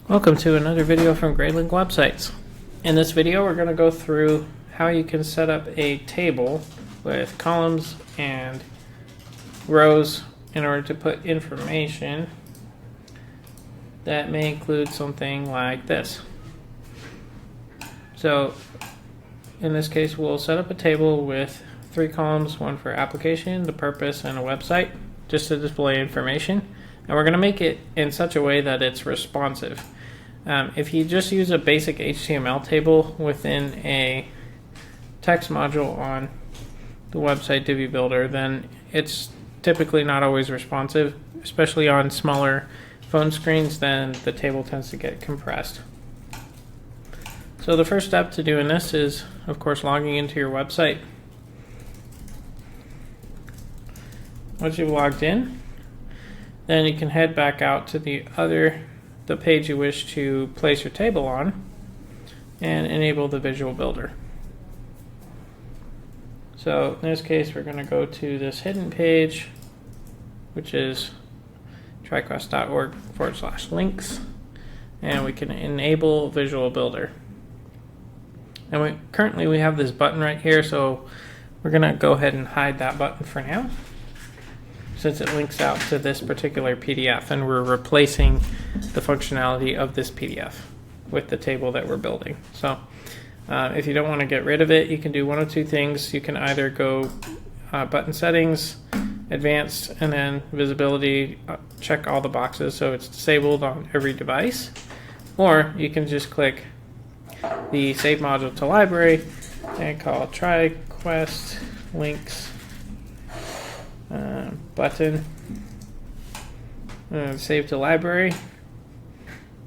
Welcome to another video from Gradelink websites. In this video we're going to go through how you can set up a table with columns and rows in order to put information that may include something like this. So in this case we'll set up a table with 3 columns, one for application, the purpose, and a website, just to display information. And we're going to make it in such a way that it's responsive. If you just use a basic HTML table within a text module on the website Divi Builder, then it's typically not always responsive, especially on smaller phone screens. Then the table tends to get compressed. So the first step to doing this is, of course, logging into your website. Once you've logged in, then you can head back out to the page you wish to place your table on and enable the Visual Builder. So in this case we're going to go to this hidden page, which is triquest.org/links, and we can enable Visual Builder. And currently we have this button right here, so we're going to go ahead and hide that button for now, since it links out to this particular PDF, and we're replacing the functionality of this PDF with the table that we're building. So if you don't want to get rid of it, you can do one of two things. You can either go button settings, advanced, and then visibility, check all the boxes so it's disabled on every device, or you can just click the save module to library and call TriQuest links button, save to library.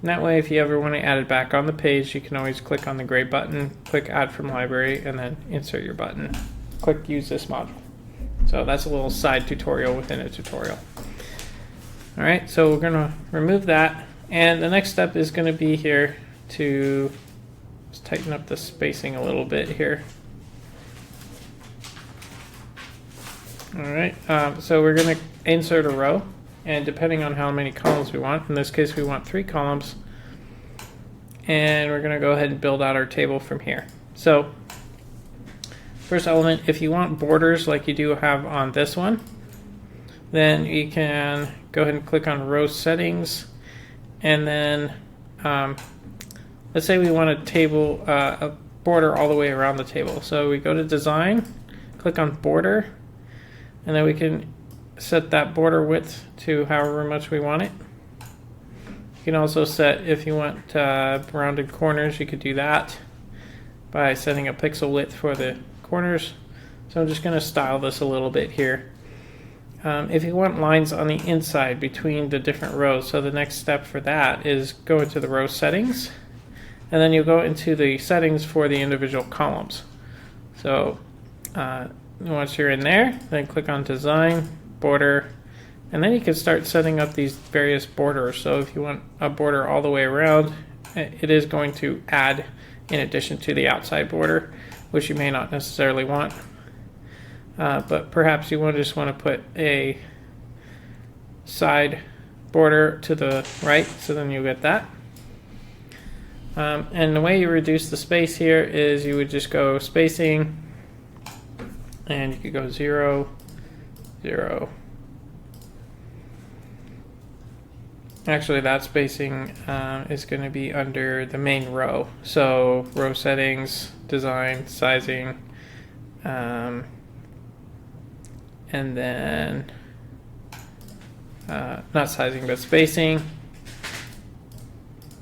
And that way, if you ever want to add it back on the page, you can always click on the gray button, click add from library, and then insert your button. Click use this module. So that's a little side tutorial within a tutorial. Alright, so we're going to remove that, and the next step is going to be here to just tighten up the spacing a little bit here. Alright, so we're going to insert a row, and depending on how many columns we want, in this case we want 3 columns, and we're going to go ahead and build out our table from here. So first element, if you want borders like you do have on this one, then you can go ahead and click on row settings, and then let's say we want a border all the way around the table. So we go to design, click on border, and then we can set that border width to however much we want it. You can also set, if you want rounded corners, you could do that by setting a pixel width for the corners. So I'm just going to style this a little bit here. If you want lines on the inside between the different rows, so the next step for that is go into the row settings, and then you'll go into the settings for the individual columns. So once you're in there, then click on design, border, and then you can start setting up these various borders. So if you want a border all the way around, it is going to add in addition to the outside border, which you may not necessarily want, but perhaps you just want to put a side border to the right, so then you get that. And the way you reduce the space here is you would just go spacing, and you could go 0, 0. Actually, that spacing is going to be under the main row. So row settings, design, sizing, and then not sizing but spacing,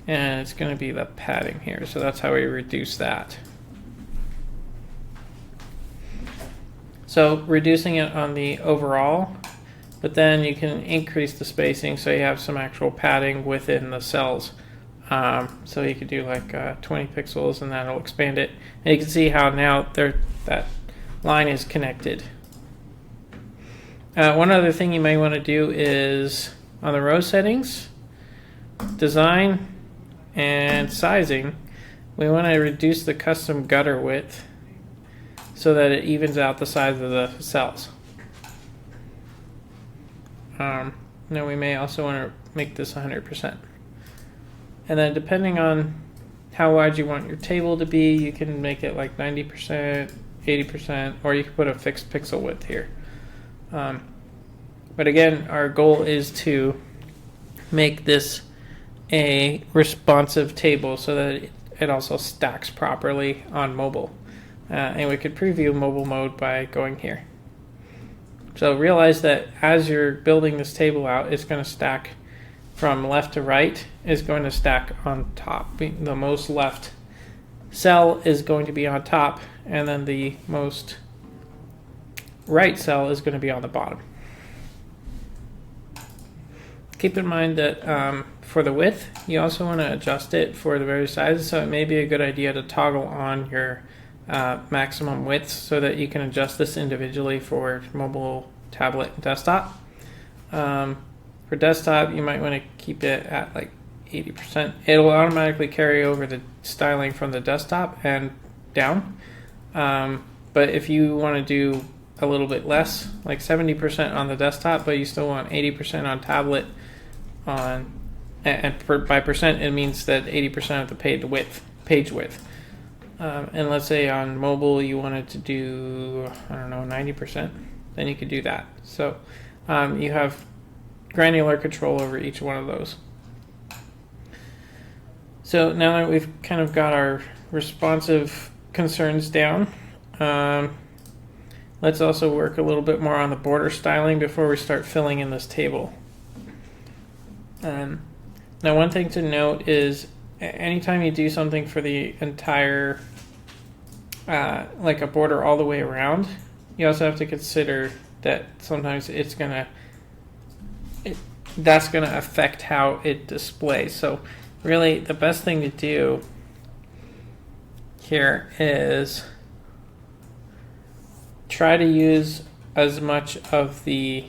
and it's going to be the padding here. So that's how we reduce that. So reducing it on the overall, but then you can increase the spacing so you have some actual padding within the cells. So you could do like 20 pixels, and that'll expand it. And you can see how now that line is connected. One other thing you may want to do is on the row settings, design, and sizing, we want to reduce the custom gutter width so that it evens out the size of the cells. Now we may also want to make this 100%. And then depending on how wide you want your table to be, you can make it like 90%, 80%, or you can put a fixed pixel width here. But again, our goal is to make this a responsive table so that it also stacks properly on mobile. And we could preview mobile mode by going here. So realize that as you're building this table out, it's going to stack from left to right, is going to stack on top. The most left cell is going to be on top, and then the most right cell is going to be on the bottom. Keep in mind that for the width, you also want to adjust it for the various sizes, so it may be a good idea to toggle on your maximum widths so that you can adjust this individually for mobile, tablet, and desktop. For desktop, you might want to keep it at like 80%. It'll automatically carry over the styling from the desktop and down. But if you want to do a little bit less, like 70% on the desktop, but you still want 80% on tablet, by percent it means that 80% of the page width. And let's say on mobile you wanted to do, I don't know, 90%, then you could do that. So you have granular control over each one of those. So now that we've kind of got our responsive concerns down, let's also work a little bit more on the border styling before we start filling in this table. Now one thing to note is anytime you do something for the entire, like a border all the way around, you also have to consider that sometimes that's going to affect how it displays. So really the best thing to do here is try to use as much of the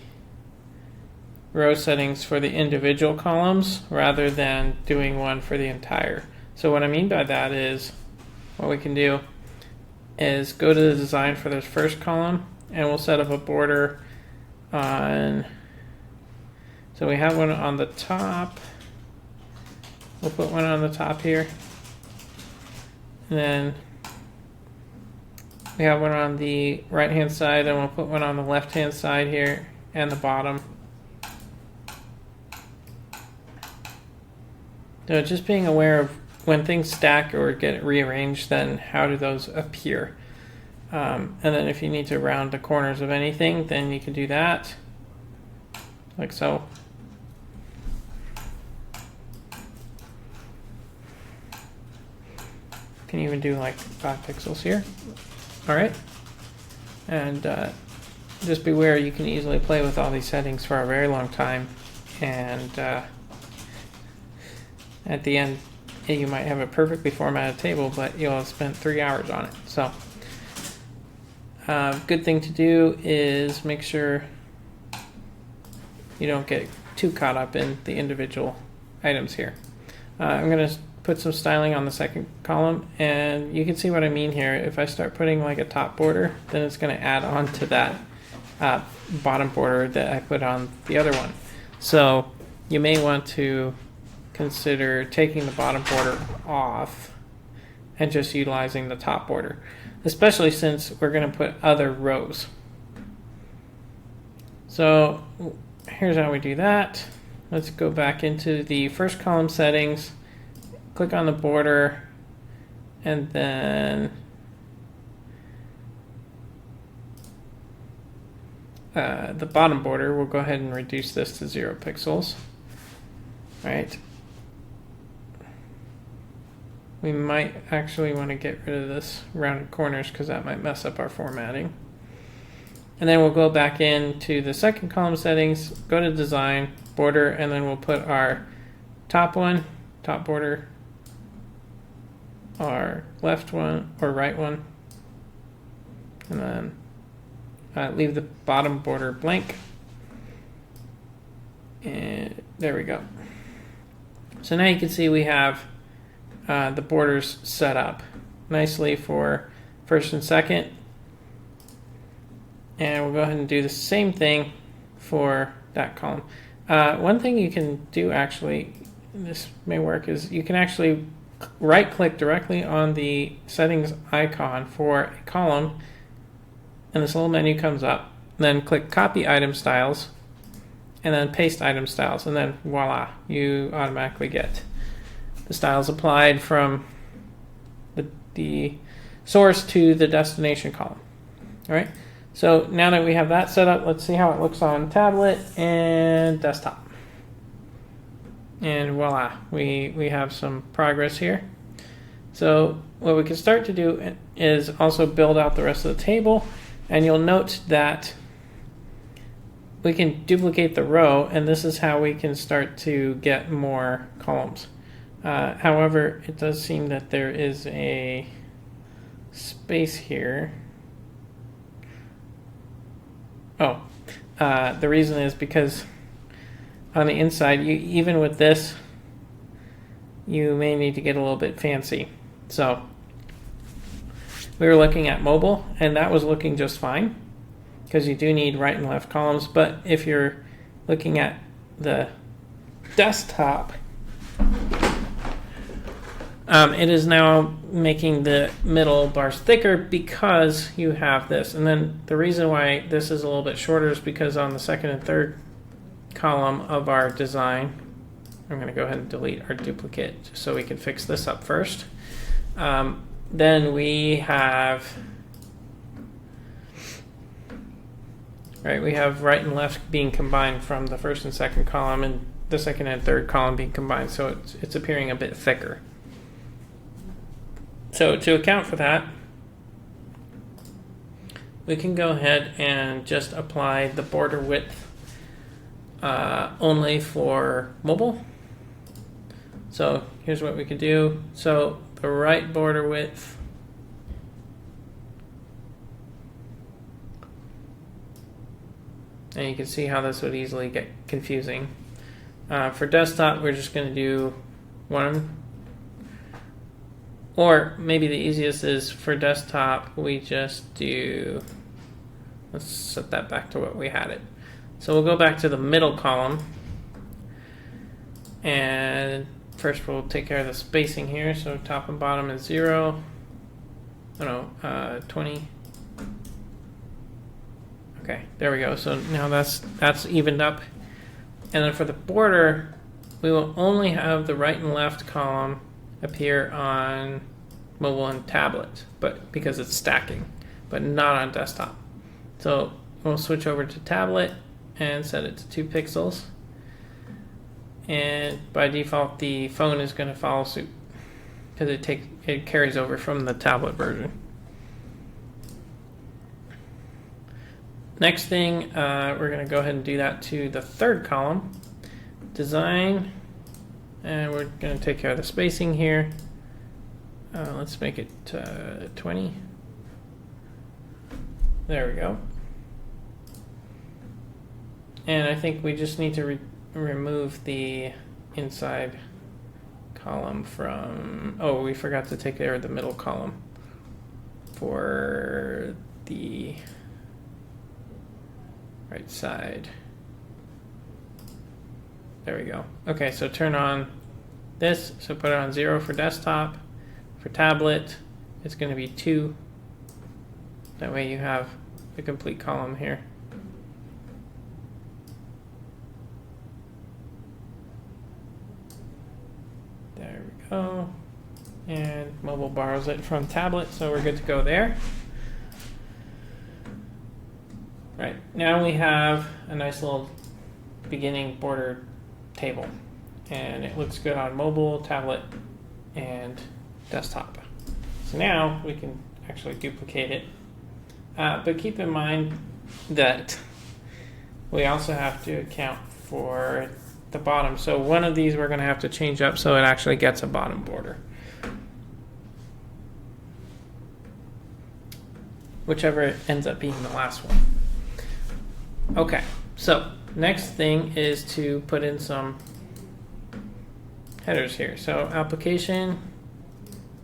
row settings for the individual columns rather than doing one for the entire. So what I mean by that is what we can do is go to the design for this first column and we'll set up a border on, so we have one on the top. We'll put one on the top here. And then we have one on the right hand side and we'll put one on the left hand side here and the bottom. So just being aware of when things stack or get rearranged, then how do those appear? And then if you need to round the corners of anything, then you can do that, like so. Can even do like 5 pixels here. All right. And just beware, you can easily play with all these settings for a very long time. And at the end, you might have a perfectly formatted table, but you'll have spent 3 hours on it. So good thing to do is make sure you don't get too caught up in the individual items here. I'm going to put some styling on the second column, and you can see what I mean here. If I start putting like a top border, then it's going to add on to that bottom border that I put on the other one. So you may want to consider taking the bottom border off and just utilizing the top border, especially since we're going to put other rows. So here's how we do that. Let's go back into the first column settings, click on the border, and then the bottom border, we'll go ahead and reduce this to 0 pixels. All right. We might actually want to get rid of this rounded corners because that might mess up our formatting. And then we'll go back into the second column settings, go to design, border, and then we'll put our top one, top border, our left one or right one, and then leave the bottom border blank. And there we go. So now you can see we have the borders set up nicely for first and second. And we'll go ahead and do the same thing for that column. One thing you can do actually this may work, is you can actually right click directly on the settings icon for a column, and this little menu comes up. Then click copy item styles, and then paste item styles, and then voila, you automatically get the styles applied from the source to the destination column. All right, so now that we have that set up, let's see how it looks on tablet and desktop. And voila, we have some progress here. So what we can start to do is also build out the rest of the table, and you'll note that we can duplicate the row, and this is how we can start to get more columns. However, it does seem that there is a space here. Oh, the reason is because on the inside, even with this, you may need to get a little bit fancy. So we were looking at mobile, and that was looking just fine because you do need right and left columns. But if you're looking at the desktop, it is now making the middle bars thicker because you have this. And then the reason why this is a little bit shorter is because on the second and third column of our design, I'm going to go ahead and delete our duplicate just so we can fix this up first. Then we have right and left being combined from the first and second column, and the second and third column being combined, so it's appearing a bit thicker. So to account for that, we can go ahead and just apply the border width only for mobile. So here's what we could do. So the right border width and you can see how this would easily get confusing. For desktop, we're just going to do 1. Or maybe the easiest is for desktop, we just do, let's set that back to what we had it. So we'll go back to the middle column. And first we'll take care of the spacing here. So top and bottom is 0. 20. Okay, there we go. So now that's evened up. And then for the border, we will only have the right and left column appear on mobile and tablet, but because it's stacking, but not on desktop. So we'll switch over to tablet and set it to 2 pixels. And by default, the phone is going to follow suit because it carries over from the tablet version. Next thing, we're going to go ahead and do that to the third column, design, and we're going to take care of the spacing here. Let's make it 20. There we go. And I think we just need to remove the inside column from, oh, we forgot to take care of the middle column for the right side. There we go. Okay, so turn on this. So put it on 0 for desktop. For tablet, it's going to be 2. That way you have the complete column here. There we go. And mobile borrows it from tablet, so we're good to go there. Right, now we have a nice little beginning border table. And it looks good on mobile, tablet, and desktop. So now we can actually duplicate it. But keep in mind that we also have to account for the bottom. So one of these we're going to have to change up so it actually gets a bottom border. Whichever ends up being the last one. Okay, so next thing is to put in some headers here. So application,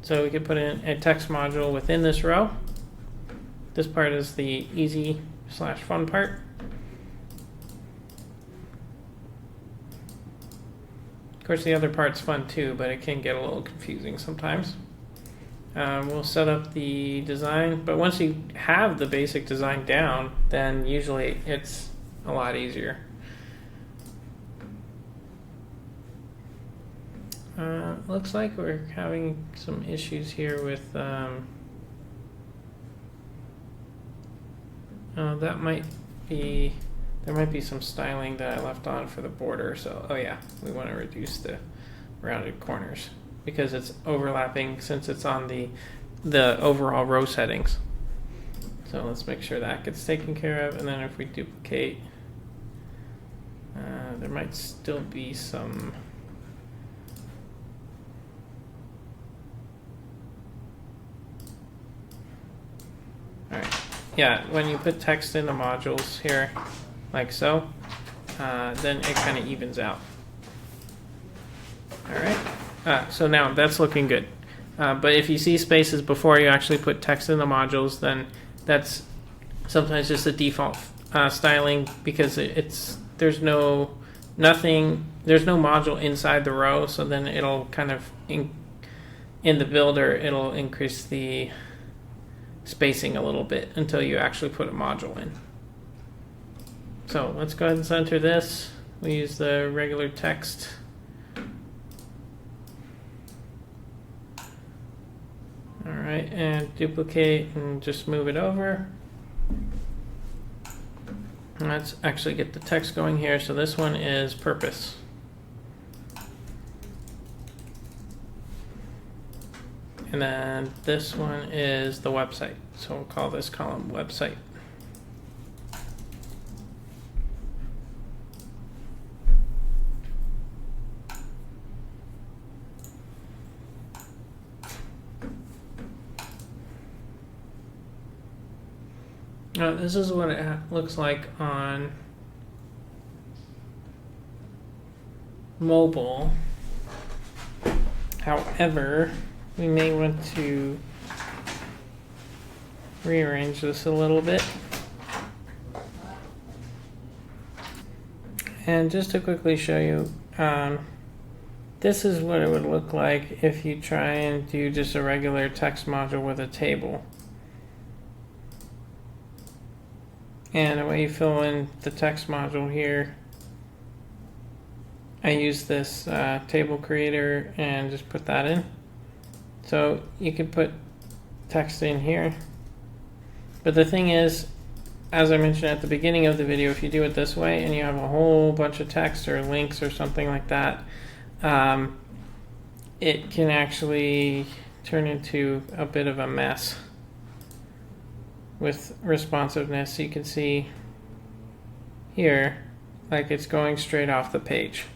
so we could put in a text module within this row. This part is the easy/fun part. Of course, the other part's fun too, but it can get a little confusing sometimes. We'll set up the design, but once you have the basic design down, then usually it's a lot easier. Looks like we're having some issues here with that might be, there might be some styling that I left on for the border. So, oh yeah, we want to reduce the rounded corners because it's overlapping since it's on the overall row settings. So let's make sure that gets taken care of. And then if we duplicate, there might still be some yeah, when you put text in the modules here, like so, then it kind of evens out. All right, so now that's looking good. But if you see spaces before you actually put text in the modules, then that's sometimes just a default styling because there's no module inside the row, so then it'll kind of in the builder it'll increase the spacing a little bit until you actually put a module in. So let's go ahead and center this. We use the regular text. All right, and duplicate and just move it over. And let's actually get the text going here. So this one is purpose. And then this one is the website. So we'll call this column website. Now this is what it looks like on mobile. However, we may want to rearrange this a little bit. And just to quickly show you, this is what it would look like if you try and do just a regular text module with a table. And the way you fill in the text module here, I use this table creator and just put that in. So you can put text in here. But the thing is, as I mentioned at the beginning of the video, if you do it this way and you have a whole bunch of text or links or something like that, it can actually turn into a bit of a mess. With responsiveness, you can see here, like it's going straight off the page.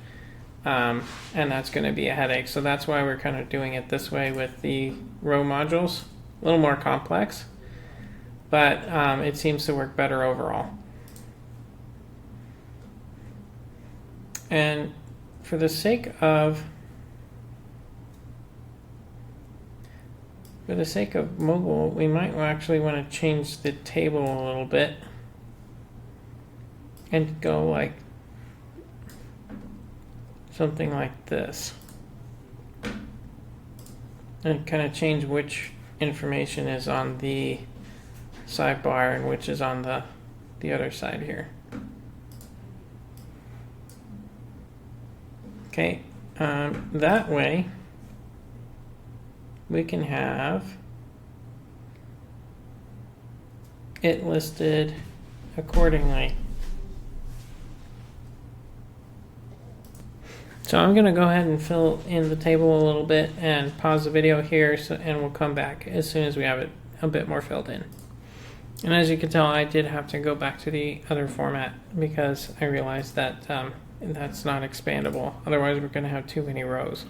And that's going to be a headache. So that's why we're kind of doing it this way with the row modules. A little more complex, but it seems to work better overall. And for the sake of mobile, we might actually want to change the table a little bit and go like something like this, and kind of change which information is on the sidebar and which is on the other side here. Okay, that way we can have it listed accordingly. So I'm going to go ahead and fill in the table a little bit and pause the video here, and we'll come back as soon as we have it a bit more filled in. And as you can tell, I did have to go back to the other format because I realized that that's not expandable. Otherwise, we're going to have too many rows.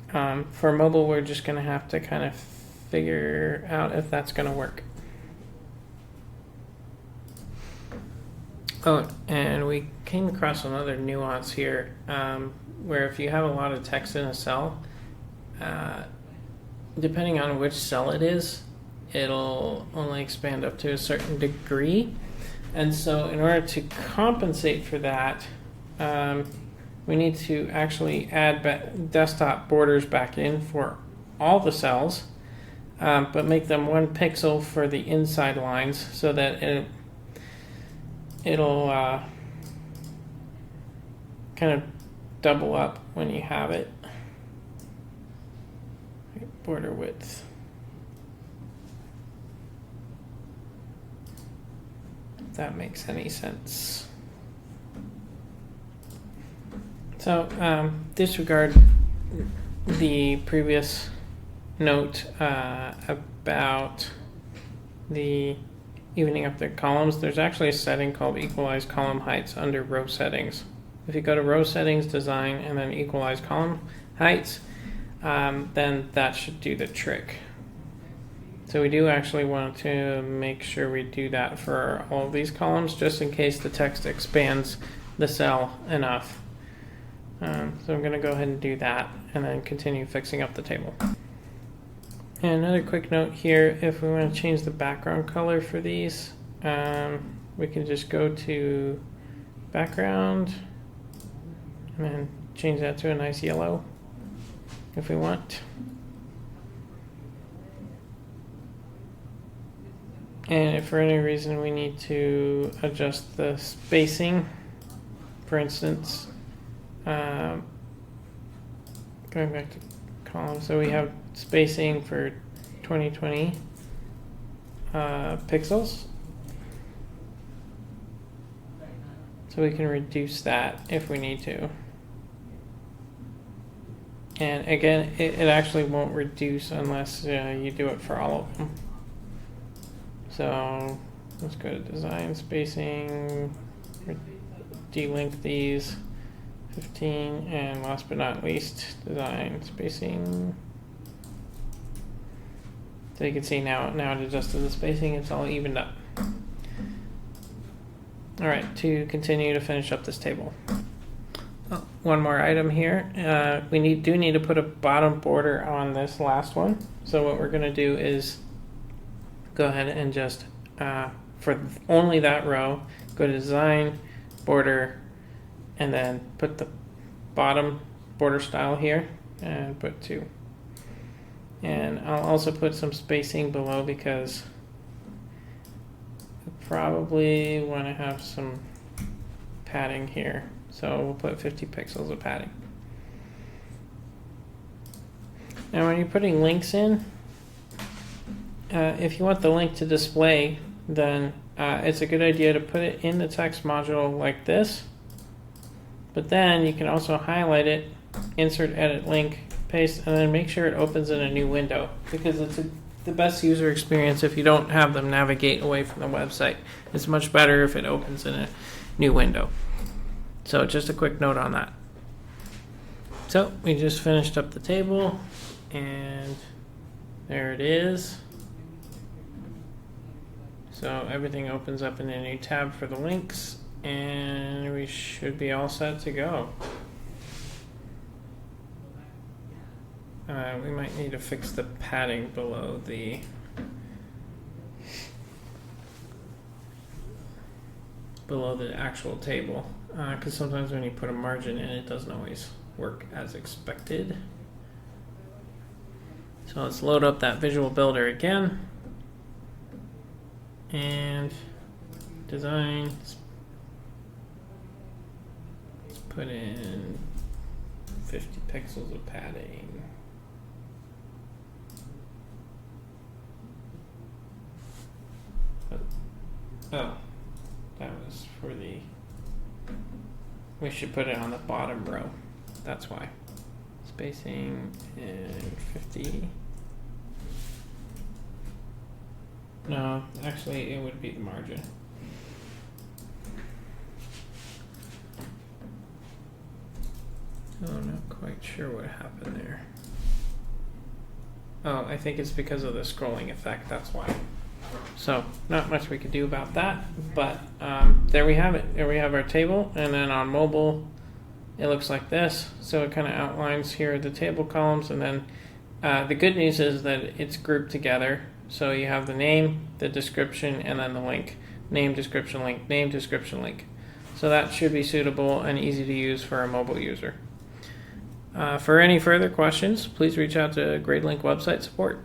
For mobile, we're just going to have to kind of figure out if that's going to work. Oh, and we came across another nuance here, where if you have a lot of text in a cell, depending on which cell it is, it'll only expand up to a certain degree. And so in order to compensate for that, we're we need to actually add desktop borders back in for all the cells, but make them 1 pixel for the inside lines so that it'll kind of double up when you have it. Border width. If that makes any sense. So disregard the previous note about the evening up the columns. There's actually a setting called equalize column heights under row settings. If you go to row settings, design, and then equalize column heights, then that should do the trick. So we do actually want to make sure we do that for all of these columns, just in case the text expands the cell enough. So I'm going to go ahead and do that and then continue fixing up the table. And another quick note here, if we want to change the background color for these, we can just go to background and then change that to a nice yellow if we want. And if for any reason we need to adjust the spacing, for instance, going back to columns, so we have spacing for 2020 pixels. So we can reduce that if we need to. And again, it actually won't reduce unless you do it for all of them. So let's go to design, spacing, delink these, 15, and last but not least, design, spacing. So you can see now it adjusted the spacing, it's all evened up. All right, to continue to finish up this table. Oh, one more item here. We do need to put a bottom border on this last one. So what we're gonna do is go ahead and just, for only that row, go to design, border, and then put the bottom border style here and put 2. And I'll also put some spacing below because I probably want to have some padding here. So we'll put 50 pixels of padding. Now when you're putting links in, if you want the link to display, then it's a good idea to put it in the text module like this. But then you can also highlight it, insert edit link, paste, and then make sure it opens in a new window, because it's the best user experience if you don't have them navigate away from the website. It's much better if it opens in a new window. So just a quick note on that. So we just finished up the table, and there it is. So everything opens up in a new tab for the links, and we should be all set to go. We might need to fix the padding below the actual table, because sometimes when you put a margin in, it doesn't always work as expected. So let's load up that visual builder again and design. Let's put in 50 pixels of padding. Oh, that was for the, we should put it on the bottom row. That's why. Spacing and 50. No, actually it would be the margin. Oh, I'm not quite sure what happened there. Oh, I think it's because of the scrolling effect, that's why. So, not much we could do about that, but there we have it. There we have our table, and then on mobile, it looks like this. So it kind of outlines here the table columns, and then the good news is that it's grouped together. So you have the name, the description, and then the link. Name, description, link, name, description, link. So that should be suitable and easy to use for a mobile user. For any further questions, please reach out to Gradelink website support.